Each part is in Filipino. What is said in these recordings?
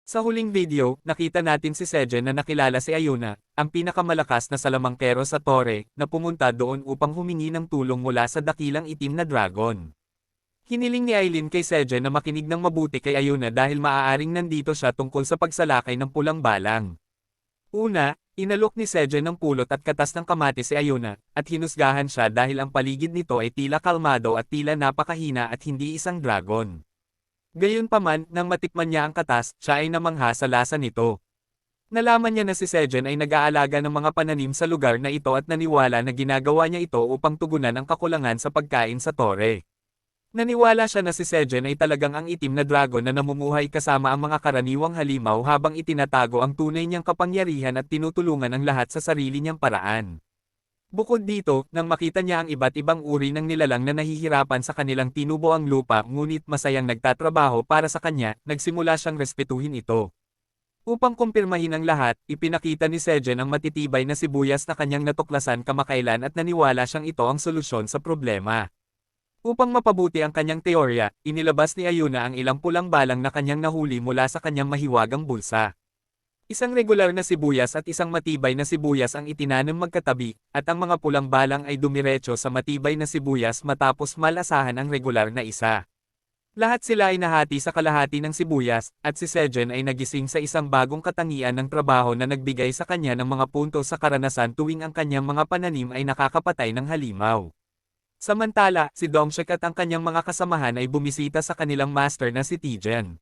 Sa huling video, nakita natin si Sejen na nakilala si Ayuna, ang pinakamalakas na salamangkero sa tore, na pumunta doon upang humingi ng tulong mula sa dakilang itim na dragon. Hiniling ni Aileen kay Sejen na makinig ng mabuti kay Ayuna dahil maaaring nandito siya tungkol sa pagsalakay ng pulang balang. Una, inalok ni Sejen ng pulot at katas ng kamatis si Ayuna, at hinusgahan siya dahil ang paligid nito ay tila kalmado at tila napakahina at hindi isang dragon. Gayunpaman, nang matikman niya ang katas, siya ay namangha sa lasa nito. Nalaman niya na si Sejen ay nag-aalaga ng mga pananim sa lugar na ito at naniwala na ginagawa niya ito upang tugunan ang kakulangan sa pagkain sa tore. Naniwala siya na si Sejen ay talagang ang itim na dragon na namumuhay kasama ang mga karaniwang halimaw habang itinatago ang tunay niyang kapangyarihan at tinutulungan ang lahat sa sarili niyang paraan. Bukod dito, nang makita niya ang iba't ibang uri ng nilalang na nahihirapan sa kanilang tinubo ang lupa ngunit masayang nagtatrabaho para sa kanya, nagsimula siyang respetuhin ito. Upang kumpirmahin ang lahat, ipinakita ni Sejen ang matitibay na sibuyas na kanyang natuklasan kamakailan at naniwala siyang ito ang solusyon sa problema. Upang mapabuti ang kanyang teorya, inilabas ni Ayuna ang ilang pulang balang na kanyang nahuli mula sa kanyang mahiwagang bulsa. Isang regular na sibuyas at isang matibay na sibuyas ang itinanim magkatabi, at ang mga pulang balang ay dumiretso sa matibay na sibuyas matapos malasahan ang regular na isa. Lahat sila ay nahati sa kalahati ng sibuyas, at si Sejen ay nagising sa isang bagong katangian ng trabaho na nagbigay sa kanya ng mga punto sa karanasan tuwing ang kanyang mga pananim ay nakakapatay ng halimaw. Samantala, si Dongshek at ang kanyang mga kasamahan ay bumisita sa kanilang master na si Tijen.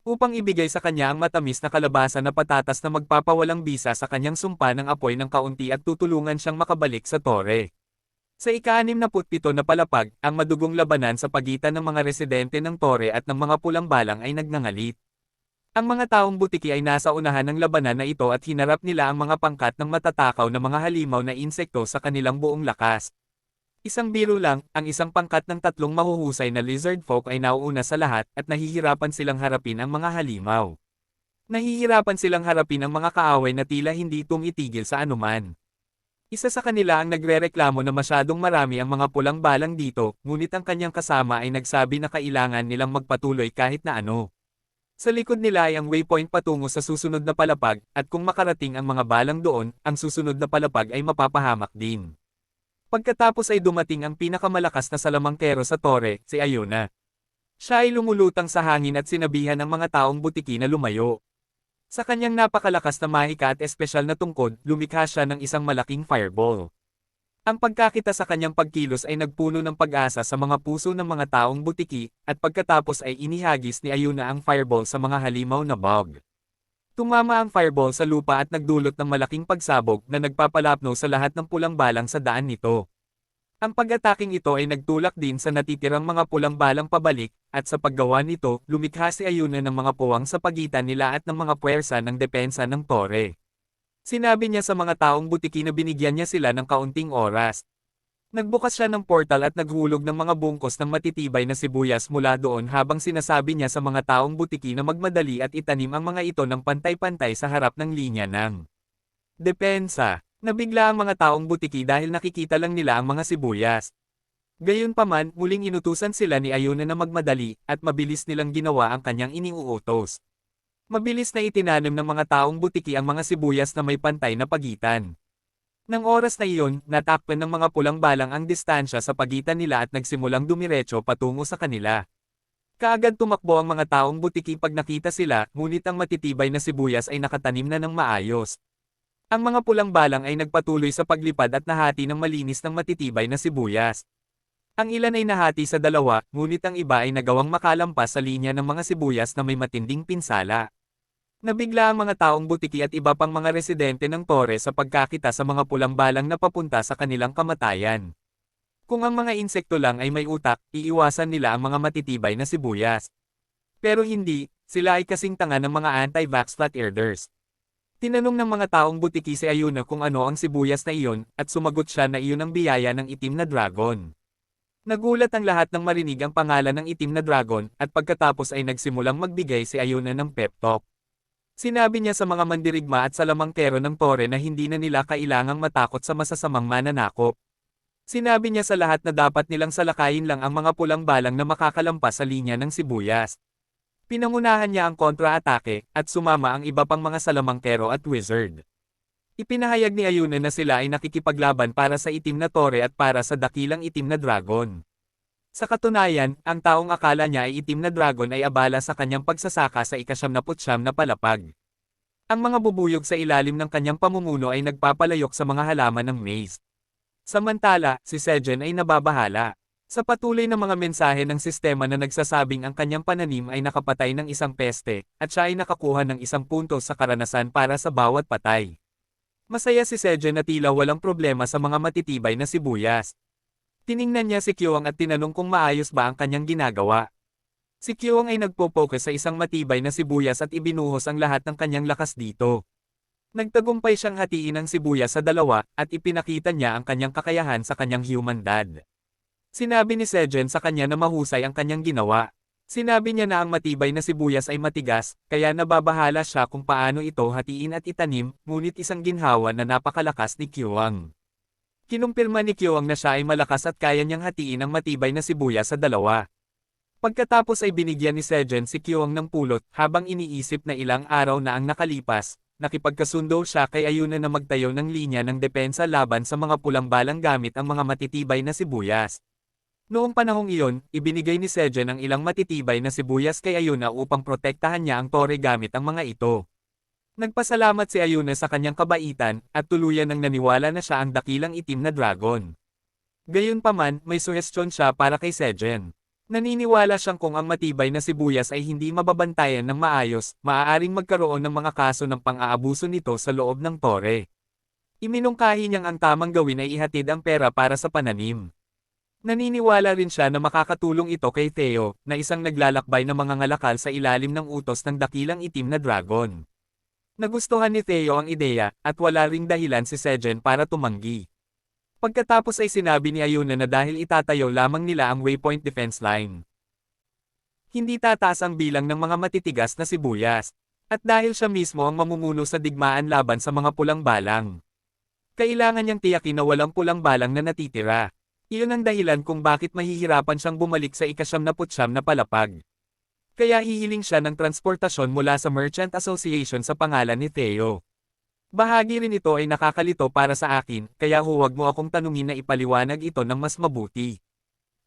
Upang ibigay sa kanya ang matamis na kalabasa na patatas na magpapawalang bisa sa kanyang sumpa ng apoy ng kaunti at tutulungan siyang makabalik sa tore. Sa ika-67 na palapag, ang madugong labanan sa pagitan ng mga residente ng tore at ng mga pulang balang ay nagngangalit. Ang mga taong butiki ay nasa unahan ng labanan na ito at hinarap nila ang mga pangkat ng matatakaw na mga halimaw na insekto sa kanilang buong lakas. Isang biro lang, ang isang pangkat ng tatlong mahuhusay na lizard folk ay nauuna sa lahat at nahihirapan silang harapin ang mga halimaw. Nahihirapan silang harapin ang mga kaaway na tila hindi tumitigil sa anuman. Isa sa kanila ang nagrereklamo na masyadong marami ang mga pulang balang dito, ngunit ang kanyang kasama ay nagsabi na kailangan nilang magpatuloy kahit na ano. Sa likod nila ay ang waypoint patungo sa susunod na palapag, at kung makarating ang mga balang doon, ang susunod na palapag ay mapapahamak din. Pagkatapos ay dumating ang pinakamalakas na salamangkero sa tore, si Ayuna. Siya ay lumulutang sa hangin at sinabihan ng mga taong butiki na lumayo. Sa kanyang napakalakas na mahika at espesyal na tungkod, lumikha siya ng isang malaking fireball. Ang pagkakita sa kanyang pagkilos ay nagpuno ng pag-asa sa mga puso ng mga taong butiki, at pagkatapos ay inihagis ni Ayuna ang fireball sa mga halimaw na bog. Tumama ang fireball sa lupa at nagdulot ng malaking pagsabog na nagpapalapno sa lahat ng pulang balang sa daan nito. Ang pag-ataking ito ay nagtulak din sa natitirang mga pulang balang pabalik, at sa paggawa nito, lumikha si Ayuna ng mga puwang sa pagitan nila at ng mga puwersa ng depensa ng tore. Sinabi niya sa mga taong butiki na binigyan niya sila ng kaunting oras. Nagbukas siya ng portal at naghulog ng mga bungkos ng matitibay na sibuyas mula doon habang sinasabi niya sa mga taong butiki na magmadali at itanim ang mga ito ng pantay-pantay sa harap ng linya ng depensa. Nabigla ang mga taong butiki dahil nakikita lang nila ang mga sibuyas. Gayunpaman, muling inutusan sila ni Ayuna na magmadali, at mabilis nilang ginawa ang kanyang iniuutos. Mabilis na itinanim ng mga taong butiki ang mga sibuyas na may pantay na pagitan. Nang oras na iyon, natakpan ng mga pulang balang ang distansya sa pagitan nila at nagsimulang dumiretso patungo sa kanila. Kaagad tumakbo ang mga taong butiki pag nakita sila, ngunit ang matitibay na sibuyas ay nakatanim na ng maayos. Ang mga pulang balang ay nagpatuloy sa paglipad at nahati ng malinis ng matitibay na sibuyas. Ang ilan ay nahati sa dalawa, ngunit ang iba ay nagawang makalampas sa linya ng mga sibuyas na may matinding pinsala. Nabigla ang mga taong butiki at iba pang mga residente ng tore sa pagkakita sa mga pulang balang na papunta sa kanilang kamatayan. Kung ang mga insekto lang ay may utak, iiwasan nila ang mga matitibay na sibuyas. Pero hindi, sila ay kasing tanga ng mga anti-vax flat earthers. Tinanong ng mga taong butiki si Ayuna kung ano ang sibuyas na iyon, at sumagot siya na iyon ang biyaya ng itim na dragon. Nagulat ang lahat nang marinig ang pangalan ng itim na dragon, at pagkatapos ay nagsimulang magbigay si Ayuna ng pep talk. Sinabi niya sa mga mandirigma at salamangkero ng tore na hindi na nila kailangang matakot sa masasamang mananakop. Sinabi niya sa lahat na dapat nilang salakayin lang ang mga pulang balang na makakalampas sa linya ng sibuyas. Pinangunahan niya ang kontra-atake, at sumama ang iba pang mga salamangkero at wizard. Ipinahayag ni Ayuna na sila ay nakikipaglaban para sa itim na tore at para sa dakilang itim na dragon. Sa katunayan, ang taong akala niya ay itim na dragon ay abala sa kanyang pagsasaka sa ika-siyam na palapag. Ang mga bubuyog sa ilalim ng kanyang pamumuno ay nagpapalayok sa mga halaman ng maze. Samantala, si Sejen ay nababahala. Sa patuloy na mga mensahe ng sistema na nagsasabing ang kanyang pananim ay nakapatay ng isang peste, at siya ay nakakuha ng 1 punto sa karanasan para sa bawat patay. Masaya si Sejen na tila walang problema sa mga matitibay na sibuyas. Tiningnan niya si Kyoang at tinanong kung maayos ba ang kanyang ginagawa. Si Kyoang ay nagpo-focus sa isang matibay na sibuyas at ibinuhos ang lahat ng kanyang lakas dito. Nagtagumpay siyang hatiin ang sibuyas sa dalawa, at ipinakita niya ang kanyang kakayahan sa kanyang human dad. Sinabi ni Sejen sa kanya na mahusay ang kanyang ginawa. Sinabi niya na ang matibay na sibuyas ay matigas, kaya nababahala siya kung paano ito hatiin at itanim, ngunit isang ginhawa na napakalakas ni Kyoang. Kinumpirma ni Kyoang na siya ay malakas at kaya niyang hatiin ang matibay na sibuyas sa dalawa. Pagkatapos ay binigyan ni Sejen si Kyoang ng pulot, habang iniisip na ilang araw na ang nakalipas, nakipagkasundo siya kay Ayuna na magtayo ng linya ng depensa laban sa mga pulang balang gamit ang mga matitibay na sibuyas. Noong panahong iyon, ibinigay ni Sejen ang ilang matitibay na sibuyas kay Ayuna upang protektahan niya ang tore gamit ang mga ito. Nagpasalamat si Ayuna sa kanyang kabaitan, at tuluyan nang naniwala na siya ang dakilang itim na dragon. Gayunpaman, may suhestyon siya para kay Sejen. Naniniwala siyang kung ang matibay na sibuyas ay hindi mababantayan ng maayos, maaaring magkaroon ng mga kaso ng pang-aabuso nito sa loob ng tore. Iminungkahi niyang ang tamang gawin ay ihatid ang pera para sa pananim. Naniniwala rin siya na makakatulong ito kay Theo, na isang naglalakbay na mga ngalakal sa ilalim ng utos ng dakilang itim na dragon. Nagustuhan ni Theo ang ideya, at wala ring dahilan si Sejen para tumanggi. Pagkatapos ay sinabi ni Ayuna na dahil itatayo lamang nila ang waypoint defense line. Hindi tataas ang bilang ng mga matitigas na sibuyas, at dahil siya mismo ang mamumuno sa digmaan laban sa mga pulang balang. Kailangan niyang tiyakin na walang pulang balang na natitira. Iyon ang dahilan kung bakit mahihirapan siyang bumalik sa ika-siyam na palapag. Kaya hihiling siya ng transportasyon mula sa Merchant Association sa pangalan ni Theo. Bahagi rin ito ay nakakalito para sa akin, kaya huwag mo akong tanungin na ipaliwanag ito ng mas mabuti.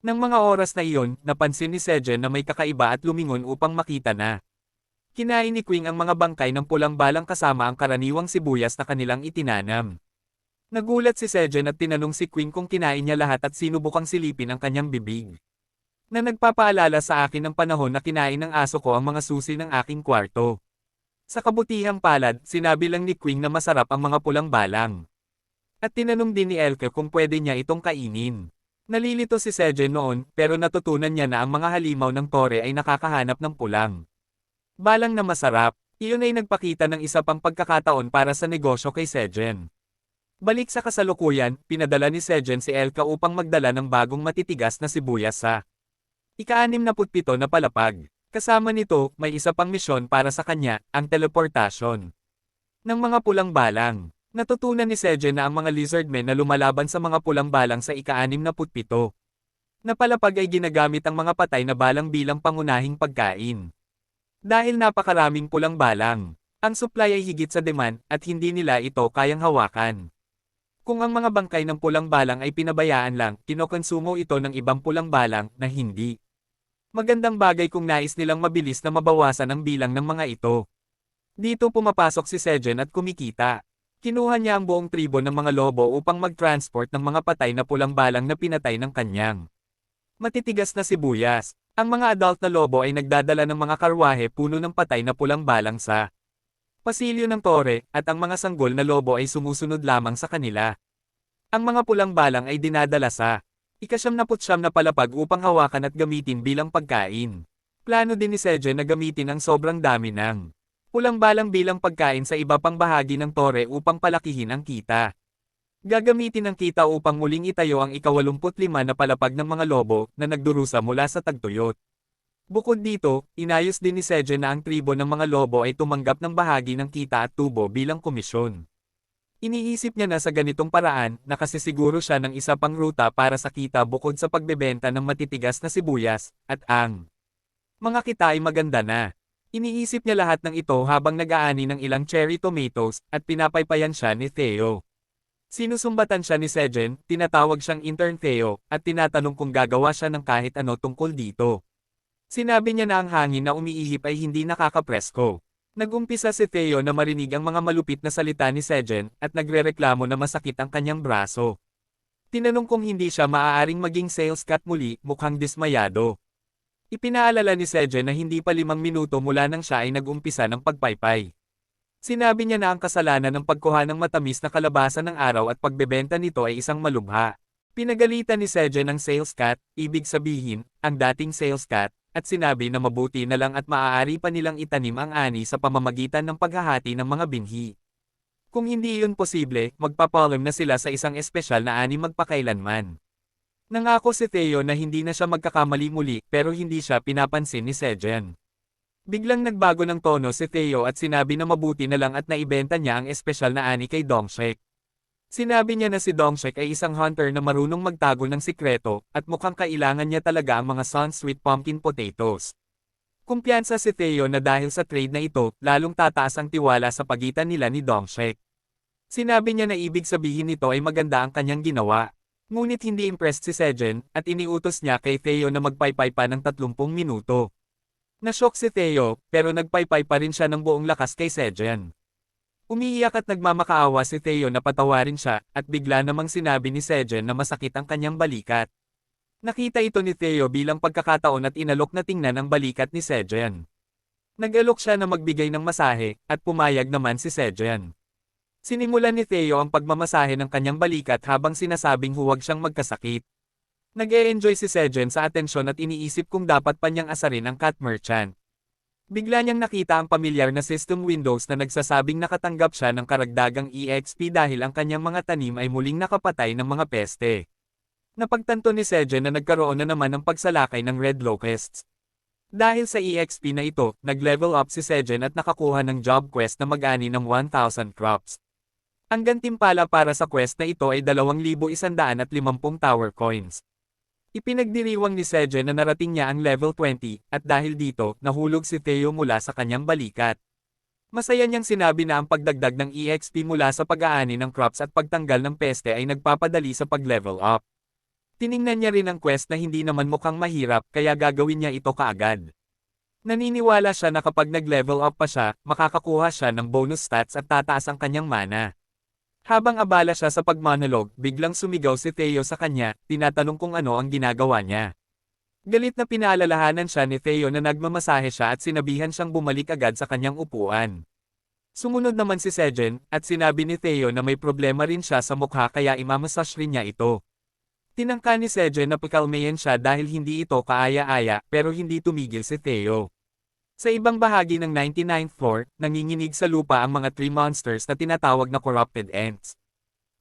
Nang mga oras na iyon, napansin ni Sejen na may kakaiba at lumingon upang makita na. Kinain ni Queen ang mga bangkay ng pulang balang kasama ang karaniwang sibuyas na kanilang itinanam. Nagulat si Sejen at tinanong si Queen kung kinain niya lahat at sinubukang silipin ang kanyang bibig. Na nagpapaalala sa akin ng panahon na kinain ng aso ko ang mga susi ng aking kwarto. Sa kabutihang palad, sinabi lang ni Queen na masarap ang mga pulang balang. At tinanong din ni Elke kung pwede niya itong kainin. Nalilito si Sejen noon, pero natutunan niya na ang mga halimaw ng tore ay nakakahanap ng pulang balang na masarap. Iyon ay nagpakita ng isa pang pagkakataon para sa negosyo kay Sejen. Balik sa kasalukuyan, pinadala ni Sejen si Elka upang magdala ng bagong matitigas na sibuyas sa ika-67 na palapag. Kasama nito, may isa pang misyon para sa kanya, ang teleportasyon ng mga pulang balang. Natutunan ni Sejen na ang mga lizardmen na lumalaban sa mga pulang balang sa ika-67 na palapag ay ginagamit ang mga patay na balang bilang pangunahing pagkain. Dahil napakaraming pulang balang, ang supply ay higit sa demand, at hindi nila ito kayang hawakan. Kung ang mga bangkay ng pulang balang ay pinabayaan lang, kinokonsumo ito ng ibang pulang balang na hindi. Magandang bagay kung nais nilang mabilis na mabawasan ang bilang ng mga ito. Dito pumapasok si Sejen at kumikita. Kinuha niya ang buong tribo ng mga lobo upang mag-transport ng mga patay na pulang balang na pinatay ng kanyang matitigas na sibuyas. Ang mga adult na lobo ay nagdadala ng mga karwahe puno ng patay na pulang balang sa pasilyo ng tore, at ang mga sanggol na lobo ay sumusunod lamang sa kanila. Ang mga pulang balang ay dinadala sa ika-79 na palapag upang hawakan at gamitin bilang pagkain. Plano din ni Sejen na gamitin ang sobrang dami ng pulang balang bilang pagkain sa iba pang bahagi ng tore upang palakihin ang kita. Gagamitin ang kita upang muling itayo ang ika-85 na palapag ng mga lobo na nagdurusa mula sa tagtuyot. Bukod dito, inayos din ni Sejen na ang tribo ng mga lobo ay tumanggap ng bahagi ng kita at tubo bilang komisyon. Iniisip niya na sa ganitong paraan, nakasisiguro siya ng isa pang ruta para sa kita bukod sa pagbebenta ng matitigas na sibuyas, at ang Mga kita ay maganda na. Iniisip niya lahat ng ito habang nag-aani ng ilang cherry tomatoes, at pinapaypayan siya ni Theo. Sinusumbatan siya ni Sejen, tinatawag siyang intern Theo, at tinatanong kung gagawa siya ng kahit ano tungkol dito. Sinabi niya na ang hangin na umiihip ay hindi nakakapresko. Nagumpisa si Theo na marinig ang mga malupit na salita ni Sejen, at nagrereklamo na masakit ang kanyang braso. Tinanong kung hindi siya maaaring maging sales cat muli, mukhang dismayado. Ipinaalala ni Sejen na hindi pa 5 minuto mula nang siya ay nag-umpisa ng pagpaypay. Sinabi niya na ang kasalanan ng pagkuha ng matamis na kalabasan ng araw at pagbebenta nito ay isang malubha. Pinagalitan ni Sejen ang sales cat, ibig sabihin, ang dating sales cat, at sinabi na mabuti na lang at maaari pa nilang itanim ang ani sa pamamagitan ng paghahati ng mga binhi. Kung hindi iyon posible, magpapollen na sila sa isang espesyal na ani magpakailanman. Nangako si Theo na hindi na siya magkakamali muli pero hindi siya pinapansin ni Sejen. Biglang nagbago ng tono si Theo at sinabi na mabuti na lang at naibenta niya ang espesyal na ani kay Dongshek. Sinabi niya na si Dongshek ay isang hunter na marunong magtago ng sikreto at mukhang kailangan niya talaga ang mga sun-sweet pumpkin potatoes. Kumpiyansa si Theo na dahil sa trade na ito, lalong tataas ang tiwala sa pagitan nila ni Dongshek. Sinabi niya na ibig sabihin nito ay maganda ang kanyang ginawa. Ngunit hindi impressed si Sejen, at iniutos niya kay Theo na magpaypay pa ng 30 minuto. Nashock si Theo, pero nagpaypay pa rin siya ng buong lakas kay Sejen. Umiiyak at nagmamakaawa si Theo na patawarin siya, at bigla namang sinabi ni Sejen na masakit ang kanyang balikat. Nakita ito ni Theo bilang pagkakataon at inalok na tingnan ang balikat ni Sejen. Nag-alok siya na magbigay ng masahe, at pumayag naman si Sejen. Sinimulan ni Theo ang pagmamasahe ng kanyang balikat habang sinasabing huwag siyang magkasakit. Nag-e-enjoy si Sejen sa atensyon at iniisip kung dapat pa niyang asarin ang cat merchant. Bigla niyang nakita ang pamilyar na system Windows na nagsasabing nakatanggap siya ng karagdagang EXP dahil ang kanyang mga tanim ay muling nakapatay ng mga peste. Napagtanto ni Sejen na nagkaroon na naman ng pagsalakay ng red locusts. Dahil sa EXP na ito, nag-level up si Sejen at nakakuha ng job quest na mag-ani ng 1,000 crops. Ang gantimpala para sa quest na ito ay 2,150 tower coins. Ipinagdiriwang ni Sejen na narating niya ang level 20, at dahil dito, nahulog si Theo mula sa kanyang balikat. Masaya niyang sinabi na ang pagdagdag ng EXP mula sa pag-aani ng crops at pagtanggal ng peste ay nagpapadali sa pag-level up. Tiningnan niya rin ang quest na hindi naman mukhang mahirap kaya gagawin niya ito kaagad. Naniniwala siya na kapag nag-level up pa siya, makakakuha siya ng bonus stats at tataas ang kanyang mana. Habang abala siya sa pag-monologue, biglang sumigaw si Theo sa kanya, tinatanong kung ano ang ginagawa niya. Galit na pinaalalahanan siya ni Theo na nagmamasahe siya at sinabihan siyang bumalik agad sa kanyang upuan. Sumunod naman si Sejen, at sinabi ni Theo na may problema rin siya sa mukha kaya imamassage rin niya ito. Tinangka ni Sejen na pakalmayan siya dahil hindi ito kaaya-aya, pero hindi tumigil si Theo. Sa ibang bahagi ng 99th floor, nanginginig sa lupa ang mga tree monsters na tinatawag na corrupted ants.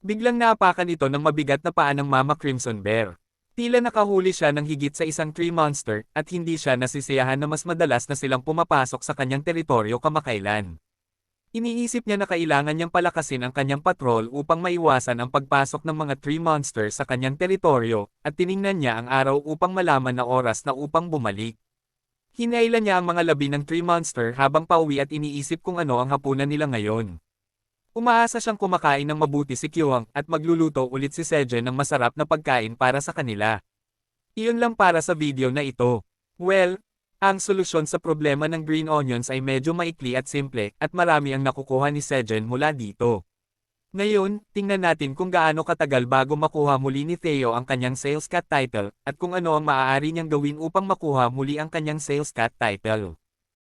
Biglang naapakan ito ng mabigat na paa ng Mama Crimson Bear. Tila nakahuli siya ng higit sa isang tree monster, at hindi siya nasisiyahan na mas madalas na silang pumapasok sa kanyang teritoryo kamakailan. Iniisip niya na kailangan niyang palakasin ang kanyang patrol upang maiwasan ang pagpasok ng mga tree monsters sa kanyang teritoryo, at tiningnan niya ang araw upang malaman na oras na upang bumalik. Hinailan niya ang mga labi ng tree monster habang pauwi at iniisip kung ano ang hapunan nila ngayon. Umaasa siyang kumakain ng mabuti si Kyuang at magluluto ulit si Sejen ng masarap na pagkain para sa kanila. Iyon lang para sa video na ito. Well, ang solusyon sa problema ng green onions ay medyo maikli at simple, at marami ang nakukuha ni Sejen mula dito. Ngayon, tingnan natin kung gaano katagal bago makuha muli ni Theo ang kanyang sales cat title, at kung ano ang maaari niyang gawin upang makuha muli ang kanyang sales cat title.